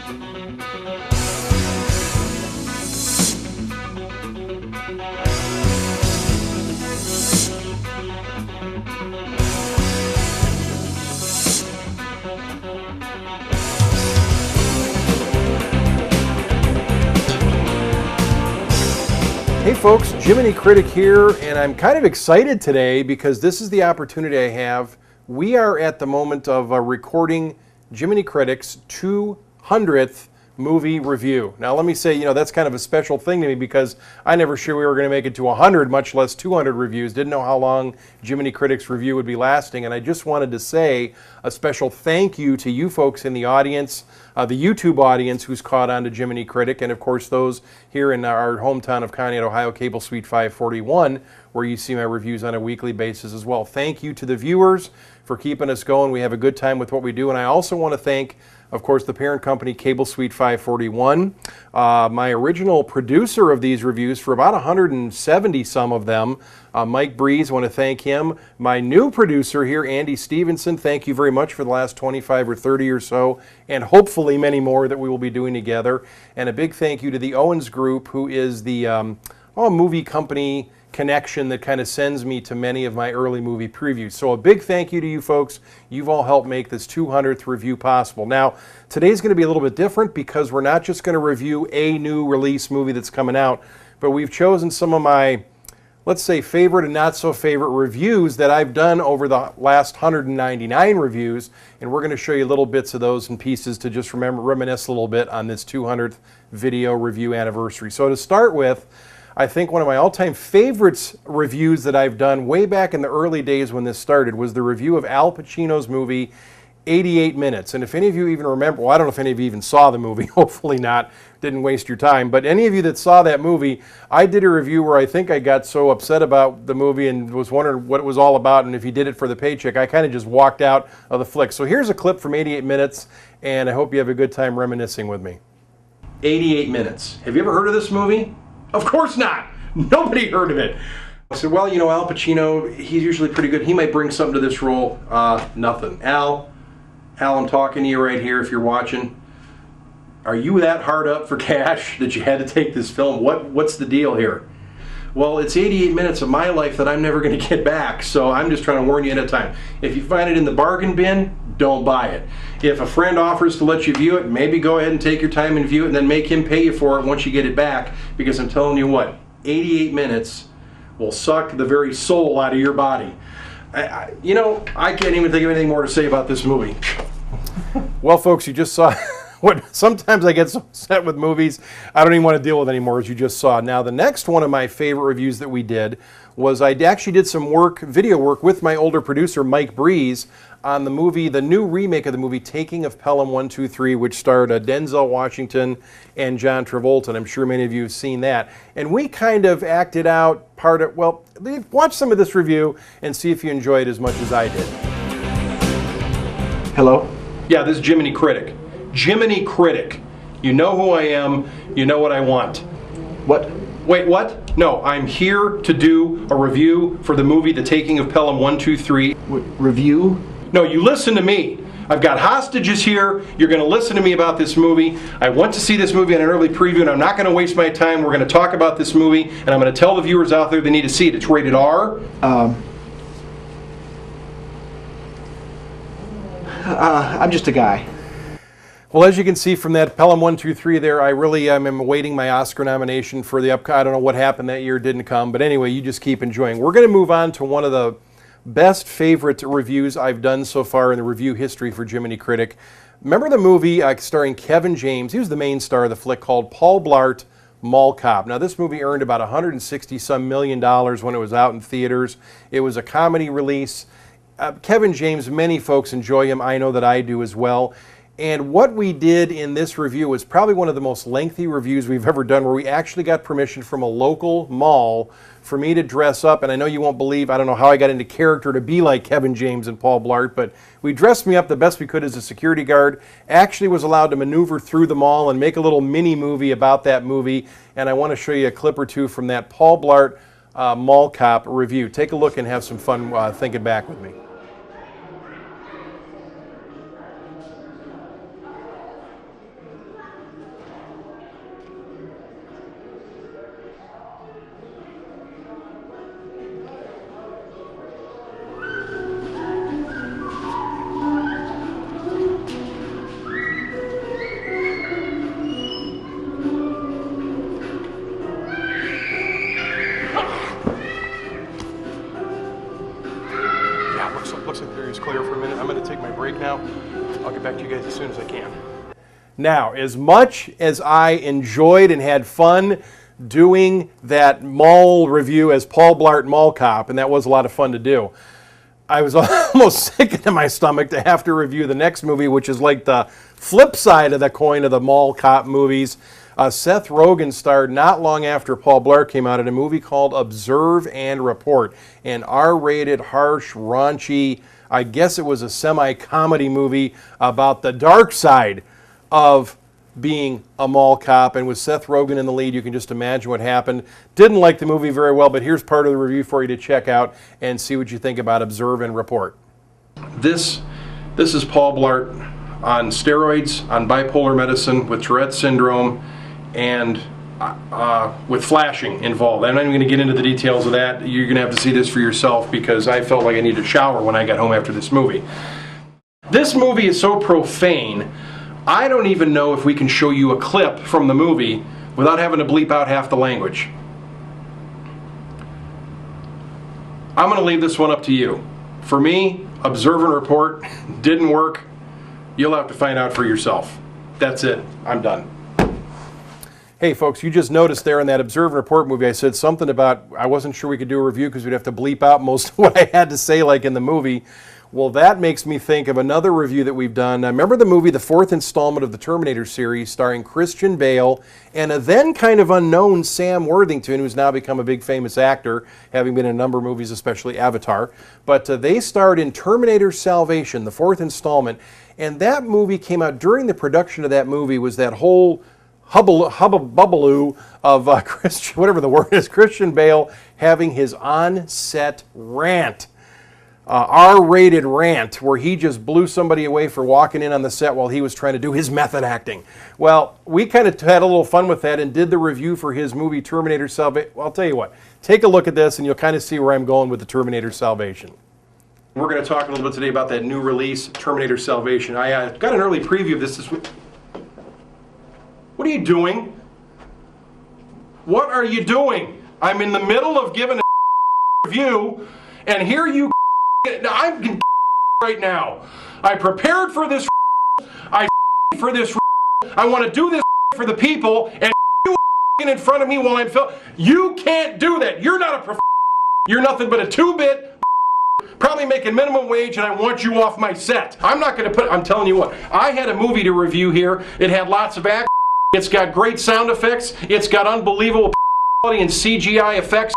Hey folks, Jiminy Critic here, and I'm kind of excited today because this is the opportunity I have. We are at the moment of recording Jiminy Critic's 200th movie review. Now let me say, that's kind of a special thing to me because I never sure we were going to make it to 100, much less 200 reviews. Didn't know how long Jiminy Critic's review would be lasting, and I just wanted to say a special thank you to you folks in the audience, the YouTube audience who's caught on to Jiminy Critic, and of course those here in our hometown of Conneaut, Ohio, Cable Suite 541, where you see my reviews on a weekly basis as well. Thank you to the viewers for keeping us going. We have a good time with what we do, and I also want to thank, of course, the parent company, Cable Suite 541, my original producer of these reviews for about 170 some of them, Mike Breeze, want to thank him. My new producer here, Andy Stevenson, thank you very much for the last 25 or 30 or so, and hopefully many more that we will be doing together. And a big thank you to the Owens Group, who is the movie company connection that kind of sends me to many of my early movie previews. So a big thank you to you folks. You've all helped make this 200th review possible. Now, today's going to be a little bit different because we're not just going to review a new release movie that's coming out, but we've chosen some of my, let's say, favorite and not so favorite reviews that I've done over the last 199 reviews, and we're going to show you little bits of those and pieces to just reminisce a little bit on this 200th video review anniversary. So to start with, I think one of my all-time favorites reviews that I've done way back in the early days when this started was the review of Al Pacino's movie 88 Minutes. And if any of you even remember, well, I don't know if any of you even saw the movie, hopefully not, didn't waste your time, but any of you that saw that movie, I did a review where I think I got so upset about the movie and was wondering what it was all about and if he did it for the paycheck, I kind of just walked out of the flick. So here's a clip from 88 Minutes, and I hope you have a good time reminiscing with me. 88 Minutes. Have you ever heard of this movie? Of course not. Nobody heard of it. I said, well, Al Pacino, he's usually pretty good. He might bring something to this role. Nothing. Al, I'm talking to you right here if you're watching. Are you that hard up for cash that you had to take this film? What's the deal here? Well, it's 88 minutes of my life that I'm never going to get back, so I'm just trying to warn you ahead of time. If you find it in the bargain bin, don't buy it. If a friend offers to let you view it, maybe go ahead and take your time and view it and then make him pay you for it once you get it back, because I'm telling you what, 88 minutes will suck the very soul out of your body. I can't even think of anything more to say about this movie. Well, folks, you just saw what sometimes I get so upset with movies I don't even want to deal with anymore, as you just saw. Now, the next one of my favorite reviews that we did was I actually did some video work with my older producer, Mike Breeze, on the movie, the new remake of the movie, Taking of Pelham 1, 2, 3, which starred Denzel Washington and John Travolta, and I'm sure many of you have seen that. And we kind of acted out watch some of this review and see if you enjoy it as much as I did. Hello? Yeah, this is Jiminy Critic. Jiminy Critic. You know who I am, you know what I want. What? Wait, what? No, I'm here to do a review for the movie The Taking of Pelham 1, 2, 3. Review? No, you listen to me. I've got hostages here. You're going to listen to me about this movie. I went to see this movie in an early preview, and I'm not going to waste my time. We're going to talk about this movie, and I'm going to tell the viewers out there they need to see it. It's rated R. I'm just a guy. Well, as you can see from that Pelham 1, 2, 3 there, I really am awaiting my Oscar nomination for the I don't know what happened that year, it didn't come, but anyway, you just keep enjoying. We're going to move on to one of the best favorite reviews I've done so far in the review history for Jiminy Critic. Remember the movie starring Kevin James? He was the main star of the flick, called Paul Blart Mall Cop. Now, this movie earned about $160-some million when it was out in theaters. It was a comedy release. Kevin James, many folks enjoy him. I know that I do as well. And what we did in this review was probably one of the most lengthy reviews we've ever done, where we actually got permission from a local mall for me to dress up. And I know you won't believe, I don't know how I got into character to be like Kevin James and Paul Blart, but we dressed me up the best we could as a security guard. Actually was allowed to maneuver through the mall and make a little mini movie about that movie. And I want to show you a clip or two from that Paul Blart Mall Cop review. Take a look and have some fun thinking back with me. I'll get back to you guys as soon as I can. Now, as much as I enjoyed and had fun doing that mall review as Paul Blart Mall Cop, and that was a lot of fun to do, I was almost sick to my stomach to have to review the next movie, which is like the flip side of the coin of the mall cop movies. Seth Rogen starred not long after Paul Blart came out in a movie called Observe and Report, an R-rated, harsh, raunchy, I guess it was a semi-comedy movie about the dark side of being a mall cop, and with Seth Rogen in the lead, you can just imagine what happened. Didn't like the movie very well, but here's part of the review for you to check out and see what you think about Observe and Report. This is Paul Blart on steroids, on bipolar medicine, with Tourette's syndrome, and with flashing involved. I'm not even going to get into the details of that. You're going to have to see this for yourself, because I felt like I needed a shower when I got home after this movie. This movie is so profane, I don't even know if we can show you a clip from the movie without having to bleep out half the language. I'm going to leave this one up to you. For me, Observe and Report didn't work. You'll have to find out for yourself. That's it. I'm done. Hey folks, you just noticed there in that Observe and Report movie I said something about I wasn't sure we could do a review because we'd have to bleep out most of what I had to say like in the movie. Well, that makes me think of another review that we've done. Remember the movie, the fourth installment of the Terminator series, starring Christian Bale and a then kind of unknown Sam Worthington, who's now become a big famous actor, having been in a number of movies, especially Avatar. But they starred in Terminator Salvation, the fourth installment, and that movie came out. During the production of that movie was that whole hubbaloo of Christian, whatever the word is, Christian Bale having his on-set rant. R-rated rant where he just blew somebody away for walking in on the set while he was trying to do his method acting. Well, we kind of had a little fun with that and did the review for his movie Terminator Salvation. Well, I'll tell you what, take a look at this and you'll kind of see where I'm going with the Terminator Salvation. We're going to talk a little bit today about that new release, Terminator Salvation. I got an early preview of this week. What are you doing? What are you doing? I'm in the middle of giving a review, and here you I'm right now. I prepared for this. I for this. I want to do this for the people, and you in front of me while I'm filming. You can't do that. You're not a You're nothing but a two-bit, probably making minimum wage, and I want you off my set. I'm not going to put. I'm telling you what. I had a movie to review here. It had lots of action. It's got great sound effects. It's got unbelievable quality and CGI effects.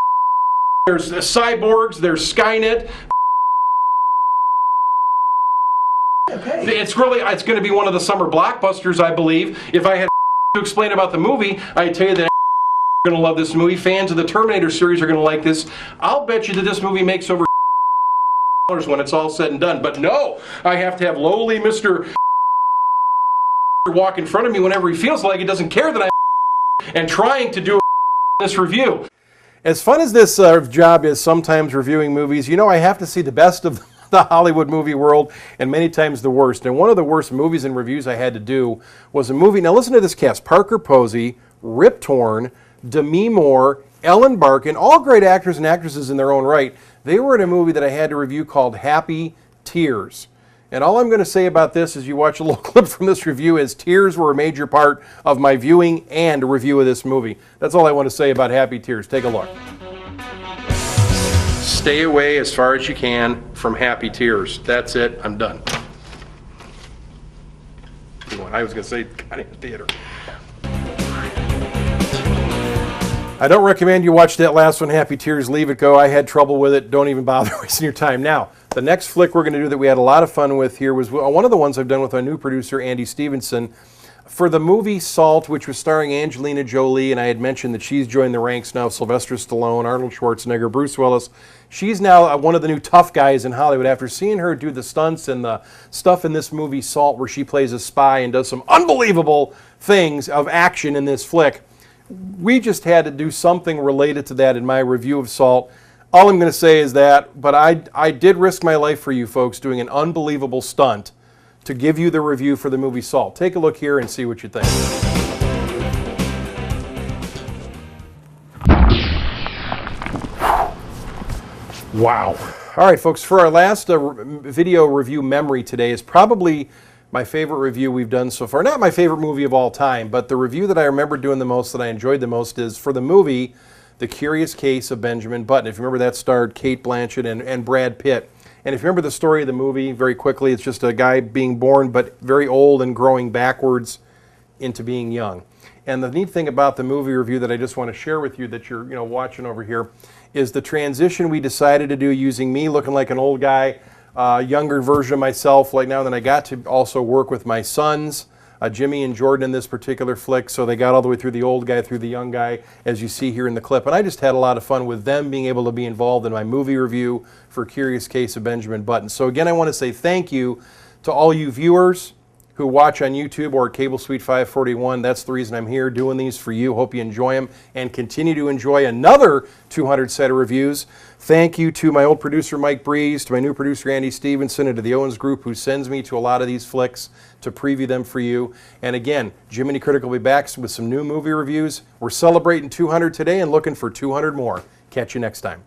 There's cyborgs. There's Skynet. Okay. It's going to be one of the summer blockbusters, I believe. If I had to explain about the movie, I'd tell you that you're going to love this movie. Fans of the Terminator series are going to like this. I'll bet you that this movie makes over when it's all said and done. But no, I have to have lowly Mr. walk in front of me whenever he feels like he doesn't care that I'm and trying to do this review. As fun as this job is sometimes reviewing movies, you know I have to see the best of the Hollywood movie world and many times the worst. And one of the worst movies and reviews I had to do was a movie. Now listen to this cast: Parker Posey, Rip Torn, Demi Moore, Ellen Barkin, all great actors and actresses in their own right. They were in a movie that I had to review called Happy Tears. And all I'm going to say about this as you watch a little clip from this review is tears were a major part of my viewing and review of this movie. That's all I want to say about Happy Tears. Take a look. Stay away as far as you can from Happy Tears. That's it. I'm done. I was going to say kind of theater. I don't recommend you watch that last one, Happy Tears. Leave it go. I had trouble with it. Don't even bother wasting your time. Now, the next flick we're going to do that we had a lot of fun with here was one of the ones I've done with our new producer, Andy Stevenson, for the movie Salt, which was starring Angelina Jolie, and I had mentioned that she's joined the ranks now, Sylvester Stallone, Arnold Schwarzenegger, Bruce Willis. She's now one of the new tough guys in Hollywood. After seeing her do the stunts and the stuff in this movie Salt, where she plays a spy and does some unbelievable things of action in this flick, we just had to do something related to that in my review of Salt. All I'm going to say is that, but I did risk my life for you folks doing an unbelievable stunt to give you the review for the movie Salt. Take a look here and see what you think. Wow. All right, folks, for our last video review memory today is probably my favorite review we've done so far. Not my favorite movie of all time, but the review that I remember doing the most, that I enjoyed the most, is for the movie The Curious Case of Benjamin Button. If you remember, that starred Kate Blanchett and Brad Pitt. And if you remember the story of the movie, very quickly, it's just a guy being born but very old and growing backwards into being young. And the neat thing about the movie review that I just want to share with you that you're watching over here is the transition we decided to do using me looking like an old guy, younger version of myself like now. Then I got to also work with my sons, Jimmy and Jordan, in this particular flick. So they got all the way through the old guy, through the young guy, as you see here in the clip. And I just had a lot of fun with them being able to be involved in my movie review for Curious Case of Benjamin Button. So again, I want to say thank you to all you viewers who watch on YouTube or Cable Suite 541. That's the reason I'm here doing these for you. Hope you enjoy them and continue to enjoy another 200 set of reviews. Thank you to my old producer Mike Breeze, to my new producer Andy Stevenson, and to the Owens Group who sends me to a lot of these flicks to preview them for you. And again, Jiminy Critic will be back with some new movie reviews. We're celebrating 200 today and looking for 200 more. Catch you next time.